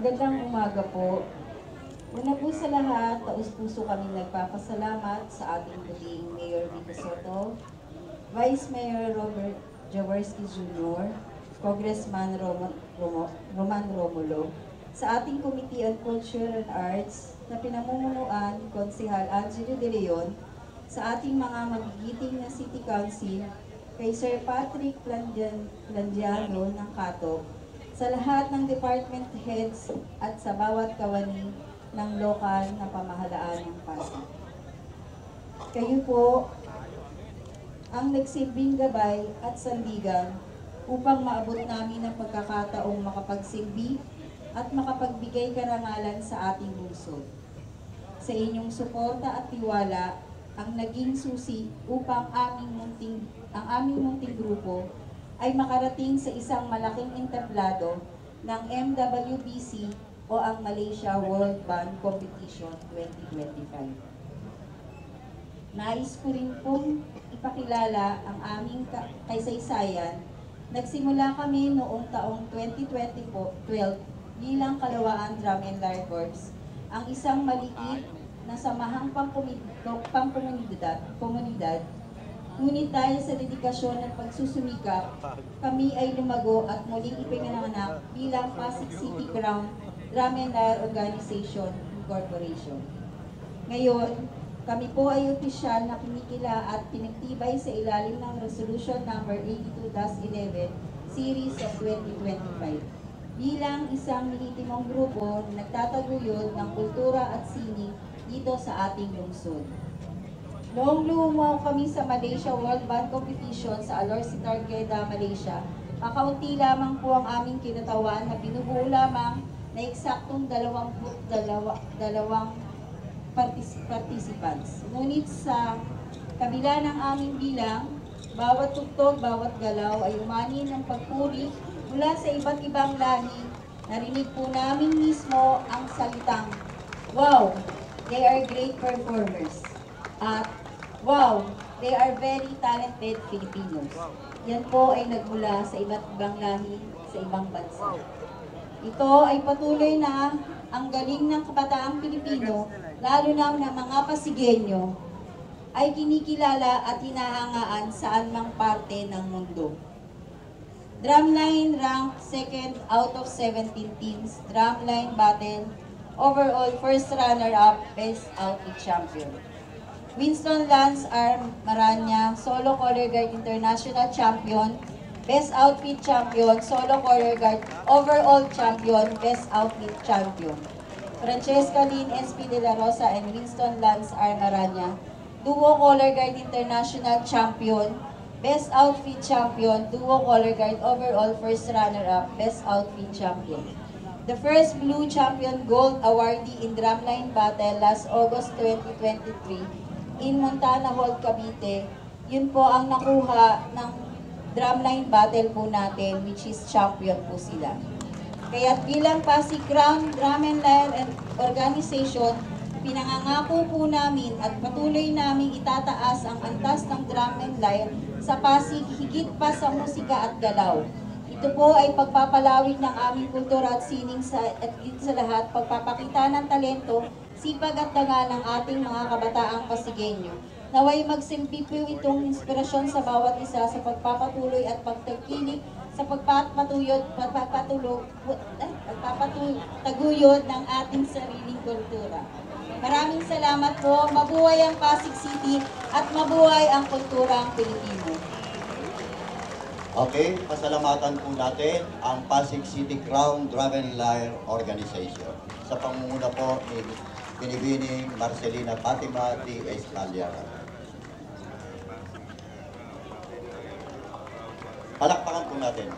Magandang umaga po. Una po sa lahat, taus-puso kami nagpapasalamat sa ating puting Mayor Vico Soto, Vice Mayor Robert Jaworski Jr., Congressman Roman Romulo, sa ating Committee on Culture and Arts na pinamumunuan ni Konsehal Angelo De Leon, sa ating mga magigiting na City Council, kay Sir Patrick Plandiano ng Kato, sa lahat ng department heads at sa bawat kawani ng lokal na pamahalaan ng Pasig. Kayo po ang nagsilbing gabay at sandigan upang maabot namin ang pagkakataong makapagsilbi at makapagbigay karangalan sa ating lungsod. Sa inyong suporta at tiwala ang naging susi upang ang aming munting grupo ay makarating sa isang malaking entablado ng MWBC o ang Malaysia World Band Competition 2025. Nais ko rin pong ipakilala ang aming kaysaysayan. Nagsimula kami noong taong 2012 bilang Kalawaan Drum and Lyre Corps, ang isang maliit na samahang komunidad. Ngunit dahil sa dedikasyon at pagsusumikap, kami ay lumago at muling ipinanganak bilang Pasig City Crown Drum and Lyre Organization Incorporation. Ngayon, kami po ay opisyal na kinikila at pinagtibay sa ilalim ng Resolution Number 82-11 Series of 2025 bilang isang lehitimong grupo na nagtataguyod ng kultura at sining dito sa ating lungsod. Noong lumumaw kami sa Malaysia World Band Competition sa Alor Sitar, Kedah, Malaysia, kakaunti lamang po ang aming kinatawan na binubuo lamang na eksaktong 22 participants. Ngunit sa kabila ng aming bilang, bawat tugtog, bawat galaw ay umani ng pagpuri mula sa iba't ibang lahi. Narinig po namin mismo ang salitang, "Wow, they are great performers." At "Wow, they are very talented Filipinos." Yan po ay nagmula sa iba't ibang lahi sa ibang bansa. Ito ay patuloy na ang galing ng kabataang Pilipino, lalo na ng mga Pasigueño, ay kinikilala at hinahangaan saan mang parte ng mundo. Drumline ranked 2nd out of 17 teams, Drumline Battle, overall first runner-up, best outfit champion. Winston Lance R. Maranya, Solo Color Guard International Champion, Best Outfit Champion, Solo Color Guard Overall Champion, Best Outfit Champion. Francesca Lynn S.P. De La Rosa and Winston Lance R. Maranya, Duo Color Guard International Champion, Best Outfit Champion, Duo Color Guard Overall First Runner-Up, Best Outfit Champion. The first Blue Champion Gold awardee in Drumline Battle last August 2023 in Montana Hall, Cavite. Yun po ang nakuha ng Drumline Battle po natin, which is champion po sila. Kaya bilang Pasig Crown Drum and Lyre Organization, pinangangako po namin at patuloy namin itataas ang antas ng drum and lyre sa Pasig higit pa sa musika at galaw. Ito po ay pagpapalawig ng aming kultura at sining at higit sa lahat, pagpapakita ng talento, sipag at daga ng ating mga kabataang Pasigueño. Naway magsilbi po itong inspirasyon sa bawat isa sa pagpapatuloy at pagtagkilik sa pagpapataguyod ng ating sariling kultura. Maraming salamat po. Mabuhay ang Pasig City at mabuhay ang kulturang Pilipino. Okay, pasalamatan po natin ang Pasig City Crown Drum and Lyre Organization. Sa pangunguna po ni Binibining Marcelina Fatima T. Escaliara. Palakpakan po natin.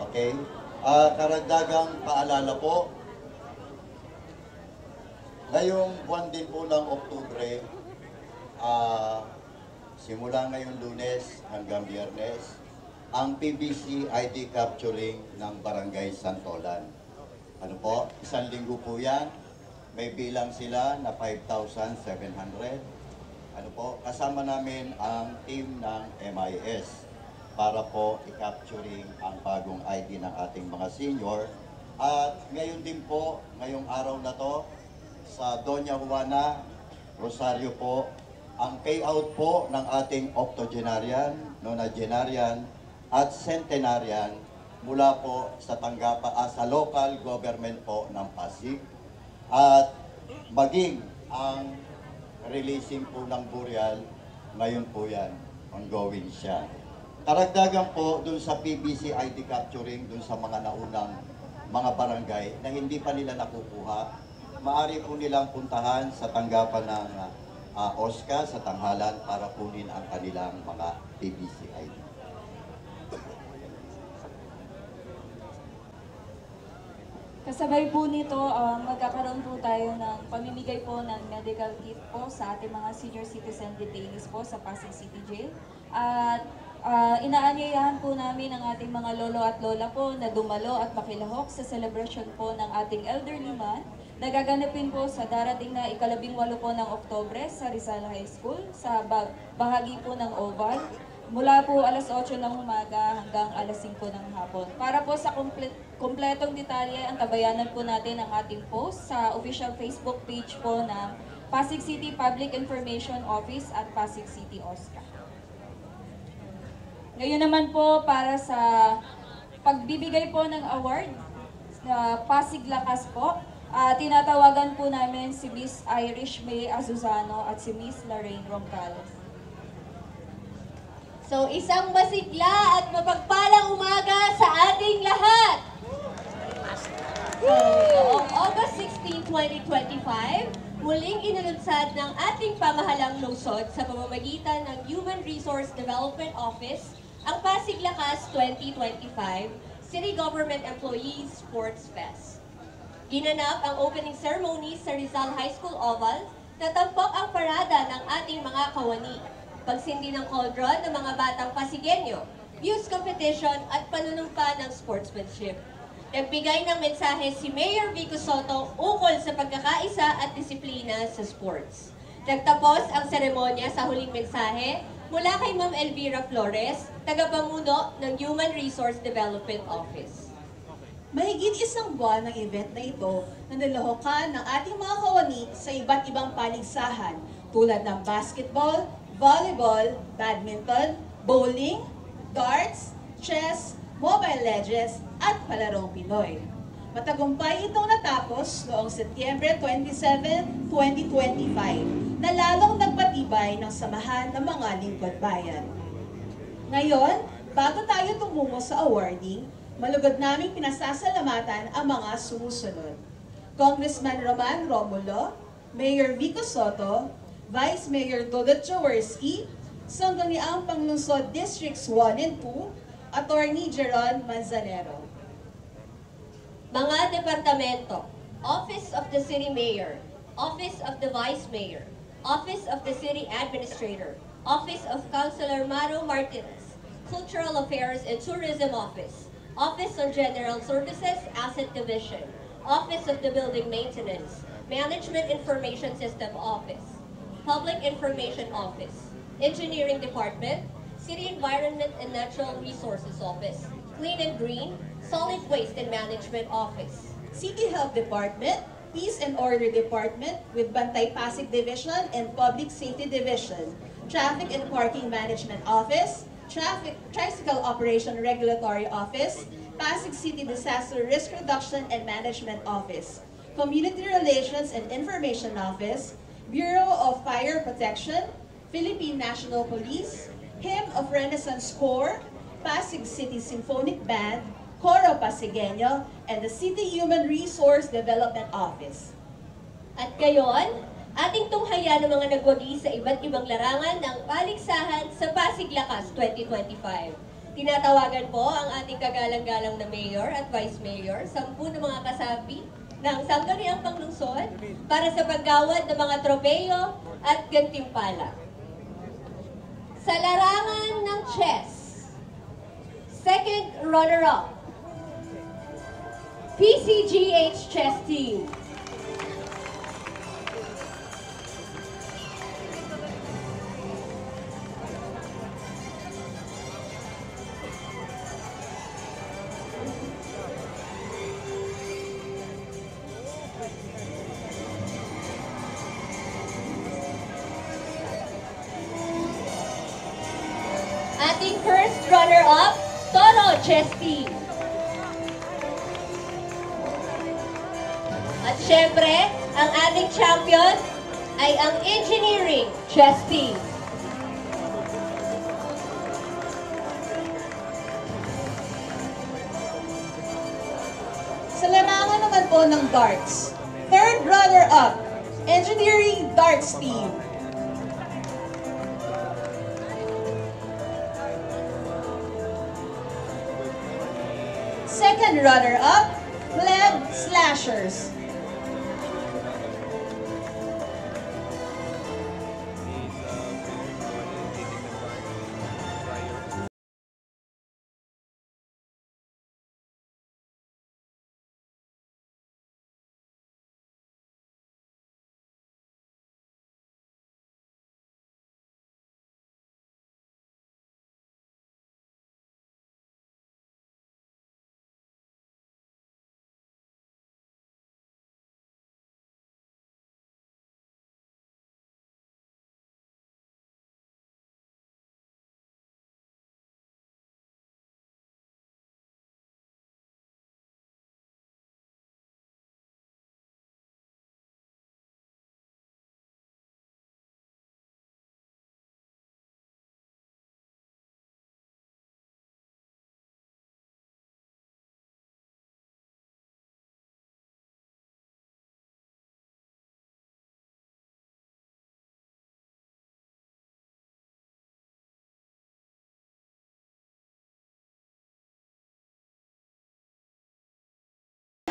Okay, karagdagang paalala po, ngayong buwan din po ng Oktubre, simula ngayong Lunes hanggang Biyernes, ang PBC ID capturing ng Barangay Santolan. Ano po, isang linggo po yan, may bilang sila na 5,700. kasama namin ang team ng MIS para po i-capturing ang bagong ID ng ating mga senior. At ngayon din po, ngayong araw na to, sa Doña Juana, Rosario po, ang payout po ng ating octogenarian, nonagenarian, at centenarian mula po sa sa local government po ng Pasig. At maging ang releasing po ng burial, ngayon po yan, ongoing siya. Karagdagan po dun sa PBC ID capturing, dun sa mga naunang mga barangay na hindi pa nila nakukuha, maaari po nilang puntahan sa tanggapan ng OSCA sa tanghalan para kunin ang kanilang mga PBC ID. Kasabay po nito, magkakaroon po tayo ng pamimigay po ng medical kit po sa ating mga senior citizen detainees po sa Pasig City Jail. At inaanyayahan po namin ang ating mga lolo at lola po na dumalo at makilahok sa celebration po ng ating elderly month na gaganapin po sa darating na ika-18 po ng Oktubre sa Rizal High School sa bahagi po ng Oval. Mula po alas 8 ng umaga hanggang alas 5 ng hapon. Para po sa kumpletong detalye, ang tabayanan po natin ang ating post sa official Facebook page po ng Pasig City Public Information Office at Pasig City OSCA. Ngayon naman po para sa pagbibigay po ng award, Pasig Lakas po, tinatawagan po namin si Miss Irish May Azuzano at si Miss Lorraine Roncales. So, isang masigla at mapagpalang umaga sa ating lahat! So, noong August 16, 2025, muling inalunsad ng ating pamahalang lungsod sa pamamagitan ng Human Resource Development Office ang Pasig Lakas 2025 City Government Employees Sports Fest. Ginanap ang opening ceremony sa Rizal High School Oval na tampok ang parada ng ating mga kawani, pagsindi ng cauldron ng mga batang Pasigueño, youth competition at panunumpa ng sportsmanship. Nagbigay ng mensahe si Mayor Vico Soto ukol sa pagkakaisa at disiplina sa sports. Nagtapos ang seremonya sa huling mensahe mula kay Ma'am Elvira Flores, tagapamuno ng Human Resource Development Office. Mahigit isang buwan ng event na ito na nilahukan ng ating mga kawani sa iba't ibang paligsahan tulad ng basketball, volleyball, badminton, bowling, darts, chess, Mobile Legends, at palarong Pinoy. Matagumpay itong natapos noong Setyembre 27, 2025 na lalong nagpatibay ng samahan ng mga lingkod bayan. Ngayon, bago tayo tumungo sa awarding, malugod naming pinasasalamatan ang mga sumusunod. Congressman Roman Romulo, Mayor Vico Soto, Vice Mayor Dodot Jaworski, Sangguniang Panglungsod Districts 1 and 2, Attorney Jeron Manzanero. Mga Departamento, Office of the City Mayor, Office of the Vice Mayor, Office of the City Administrator, Office of Councilor Maro Martinez, Cultural Affairs and Tourism Office, Office of General Services Asset Division, Office of the Building Maintenance, Management Information System Office, Public Information Office, Engineering Department, City Environment and Natural Resources Office, Clean and Green, Solid Waste and Management Office, City Health Department, Peace and Order Department with Bantay Pasig Division and Public Safety Division, Traffic and Parking Management Office, Tricycle Operation Regulatory Office, Pasig City Disaster Risk Reduction and Management Office, Community Relations and Information Office, Bureau of Fire Protection, Philippine National Police, Hymn of Renaissance Corps, Pasig City Symphonic Band, Coro Pasigueño, and the City Human Resource Development Office. At gayon, ating tunghayan ng mga nagwagi sa iba't ibang larangan ng paligsahan sa Pasig Lakas 2025. Tinatawagan po ang ating kagalang-galang na Mayor at Vice Mayor, 10 na mga kasapi ng Sangguniang Panglungsod para sa paggawad ng mga tropeyo at gantimpala. Sa larangan ng chess, second runner-up, PCGH Chess Team. ating first runner-up, Toro Chess Team. At syempre, ang ating champion ay ang Engineering Chess Team. Sa larangan naman po ng darts, third runner-up, Engineering Darts Team. Second runner-up, Pleb Slashers.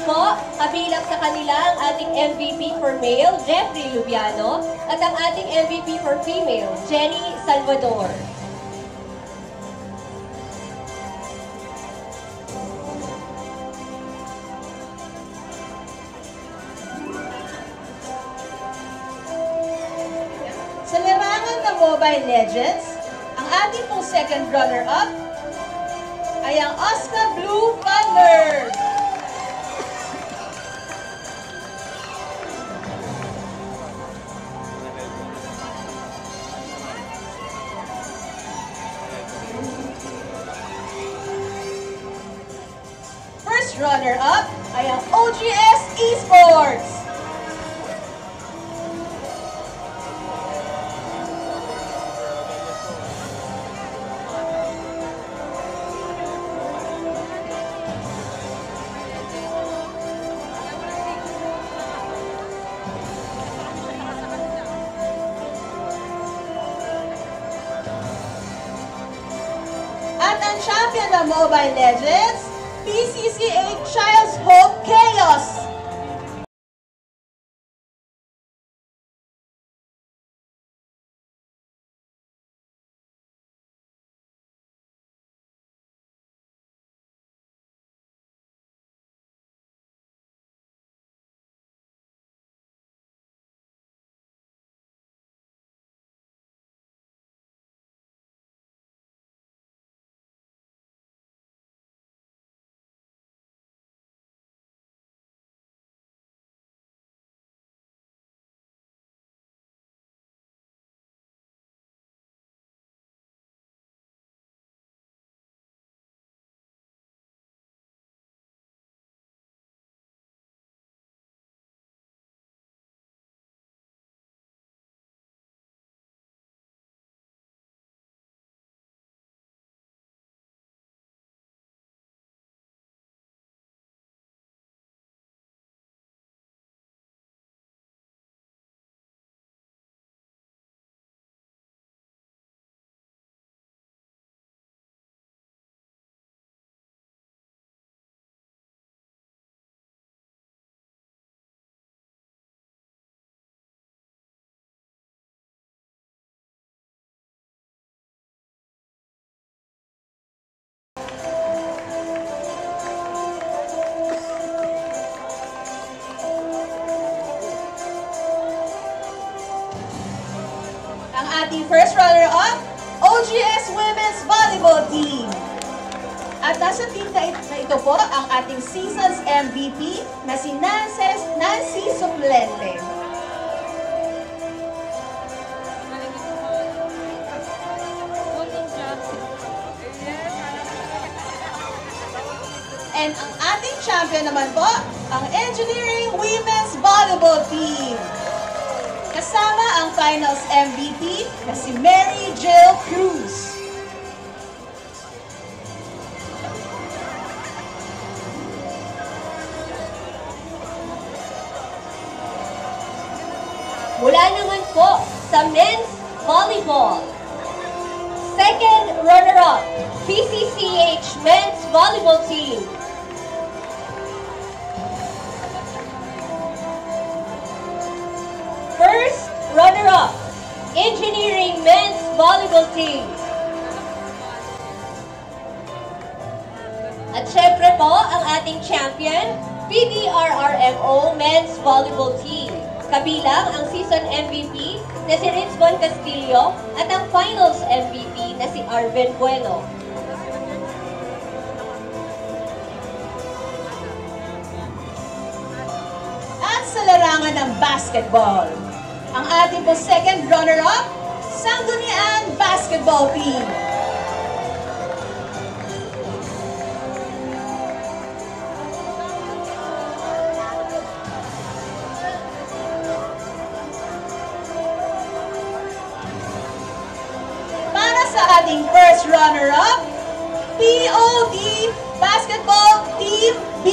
Po, kabilang sa kanila ang ating MVP for male, Jeffrey Lubiano, at ang ating MVP for female, Jenny Salvador. Sa larangan ng Mobile Legends, ang ating pong second runner-up ay ang Oscar Blue Thunder. First runner-up ay ang OGS Esports. At ang champion ng Mobile Legends, PCCA Child's Hope Chaos. Ang ating first runner-up, OGS Women's Volleyball Team. At nasa team na ito po ang ating season's MVP na si Nancy Suplente. And ang ating champion naman po, ang Engineering Women's Volleyball Team. Kasama ang Finals MVP na si Mary Jill Cruz. Mula naman po sa Men's Volleyball. Second runner-up, PCCH Men's Volleyball Team. First runner-up, Engineering Men's Volleyball Team. At syempre po, ang ating champion, PDRRMO Men's Volleyball Team. Kabilang ang season MVP na si Ritzbon Castillo at ang finals MVP na si Arvin Bueno. At sa larangan ng basketball, ang ating po second runner-up, Sangguniang Basketball Team. Para sa ating first runner-up, POD Basketball Team B.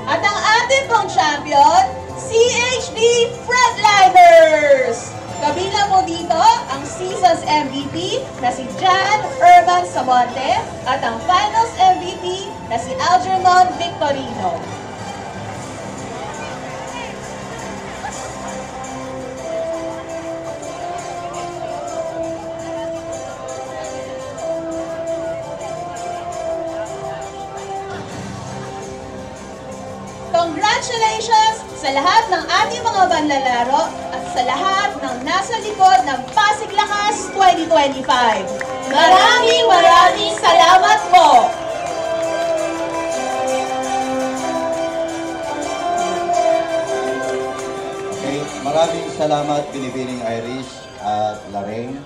At ang ating pong champion, CHD Frontliners! Kabilang mo dito ang season's MVP na si Jan Urban Samonte at ang finals MVP na si Algernon Victorino. Congratulations sa lahat ng ating mga manlalaro at sa lahat ng nasa likod ng Pasig Lakas 2025. Maraming salamat po! Okay, maraming salamat Binibining Irish at Lareng.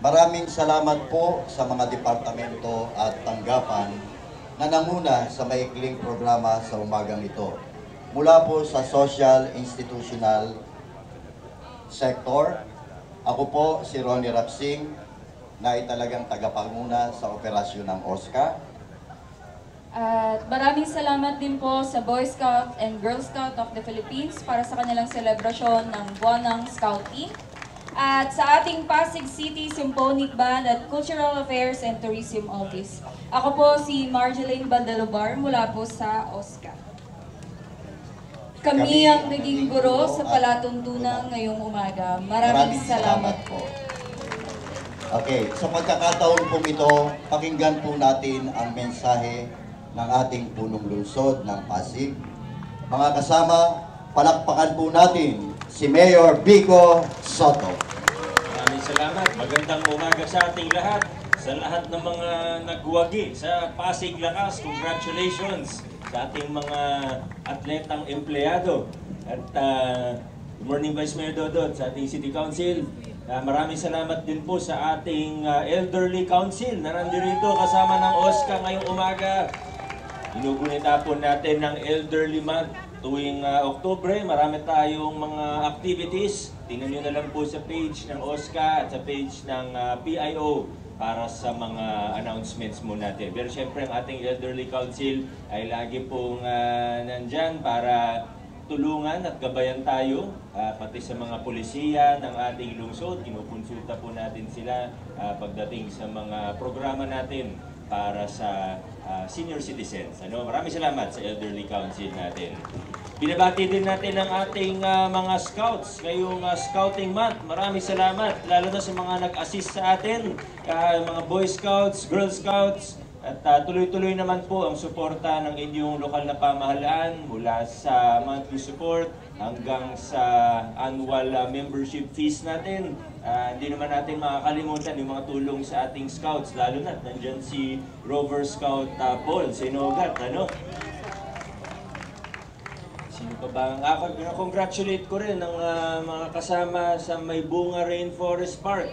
Maraming salamat po sa mga departamento at tanggapan na nanguna sa maikling programa sa umagang ito. Mula po sa social, institutional sector, ako po si Ronnie Rapsing, na italagang tagapanguna sa operasyon ng OSCA. At maraming salamat din po sa Boy Scout and Girl Scout of the Philippines para sa kanilang selebrasyon ng Buwan ng Scouting. At sa ating Pasig City Symphonic Band at Cultural Affairs and Tourism Office. Ako po si Marjeline Bandalobar mula po sa OSCA. Kami ang naging guro sa palatuntunan ngayong umaga. Maraming salamat po. Okay, sa pagkakataon pong ito, pakinggan po natin ang mensahe ng ating punong lungsod ng Pasig. Mga kasama, palakpakan po natin si Mayor Vico Soto. Maraming salamat. Magandang umaga sa ating lahat. Sa lahat ng mga nagwagi sa Pasig Lakas, congratulations sa ating mga atletang empleyado. At good morning Vice Mayor Dodot sa ating City Council. Maraming salamat din po sa ating Elderly Council na nandito kasama ng OSCA ngayong umaga. Inugunita po natin ng Elderly Month. Tuwing Oktubre, marami tayong mga activities. Tingnan nyo na lang po sa page ng OSCA at sa page ng PIO para sa mga announcements mo natin. Pero syempre ang ating Elderly Council ay lagi pong nandyan para tulungan at gabayan tayo, pati sa mga polisiya ng ating lungsod. Kinukonsulta po natin sila pagdating sa mga programa natin para sa senior citizens. Maraming salamat sa Elderly Council natin. Binabati din natin ang ating mga scouts ngayong Scouting Month. Maraming salamat, lalo na sa mga nag-assist sa atin, mga Boy Scouts, Girl Scouts, At tuloy-tuloy naman po ang suporta ng inyong lokal na pamahalaan mula sa monthly support hanggang sa annual membership fees natin. Hindi naman natin makakalimutan yung mga tulong sa ating scouts, lalo na nandyan si Rover Scout Paul Sinogat, ano? Sino pa ba? Ako, congratulate ko rin ang mga kasama sa May Bunga Rainforest Park.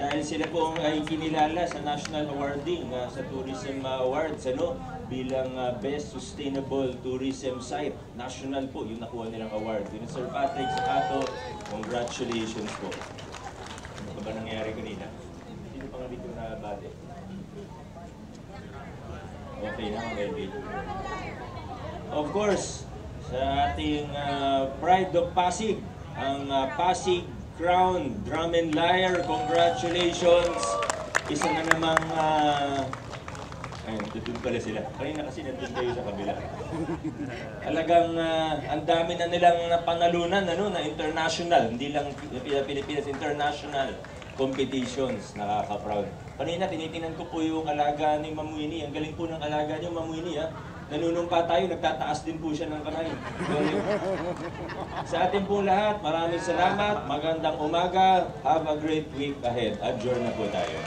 Dahil sila po ay kinilala sa National Awarding sa Tourism Awards, ano? Bilang Best Sustainable Tourism Site. National po yung nakuha nilang award. Yun, Sir Patrick Sacato, congratulations po. Ano pa ba nangyari kanina? Sino pa nga dito na bate? Okay na, okay. Of course, sa ating Pride of Pasig, ang Pasig Crown Drum and Lyre, congratulations! Isa na namang, ayun, tutun pala sila. Kanina kasi nandun kayo sa kabila. Talagang ang dami na nilang napanalunan, ano, na international, hindi lang Pilipinas, international competitions, nakaka-proud. Kanina, tinitingnan ko po yung alaga ni Ma'am Winnie. Ang galing po ng alaga niyo, Ma'am Winnie, ha? Nanunumpa tayo, nagtataas din po siya ng kamay. Sa atin pong lahat, maraming salamat, magandang umaga, have a great week ahead. Adjourn na po tayo.